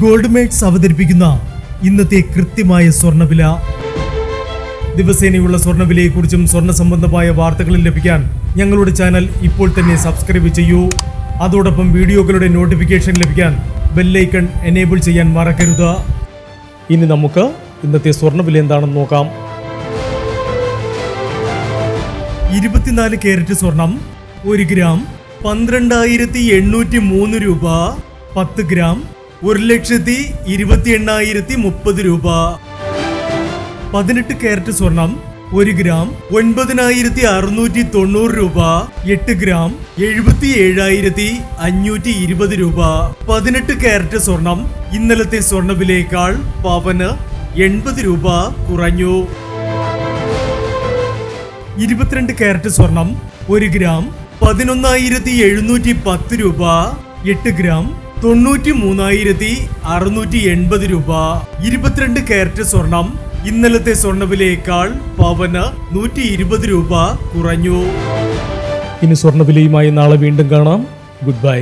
Gold makes അവതരിപ്പിക്കുന്ന ഇന്നത്തെ കൃത്യമായ സ്വർണ്ണവില. ദിവസേനയുള്ള സ്വർണ്ണവിലയെക്കുറിച്ചും സ്വർണ്ണ സംബന്ധമായ വാർത്തകളും ലഭിക്കാൻ ഞങ്ങളുടെ ചാനൽ ഇപ്പോൾ തന്നെ സബ്സ്ക്രൈബ് ചെയ്യൂ. അതോടൊപ്പം വീഡിയോകളുടെ നോട്ടിഫിക്കേഷൻ ലഭിക്കാൻ ബെല്ലൈക്കൺ എനേബിൾ ചെയ്യാൻ മറക്കരുത്. ഇനി നമുക്ക് ഇന്നത്തെ സ്വർണ്ണവില എന്താണെന്ന് നോക്കാം. 24 കാരറ്റ് സ്വർണം 1 ഗ്രാം 12,803 രൂപ. 10 ഗ്രാം 1,28,030 രൂപ. 18 കാരറ്റ് സ്വർണം 1 ഗ്രാം 9,690 രൂപ. 8 ഗ്രാം 77,520 രൂപ. 18 കാരറ്റ് സ്വർണം ഇന്നലത്തെ സ്വർണ്ണവിലയേക്കാൾ പവന് 80 രൂപ കുറഞ്ഞു. 22 കാരറ്റ് സ്വർണം 1 ഗ്രാം 11,710 രൂപ. 8 ഗ്രാം 93,680 രൂപ. 22 കാരറ്റ് സ്വർണം ഇന്നലത്തെ സ്വർണ്ണവിലയേക്കാൾ പവന് 120 രൂപ കുറഞ്ഞു. ഇനി സ്വർണ്ണവിലയുമായി നാളെ വീണ്ടും കാണാം. Good bye.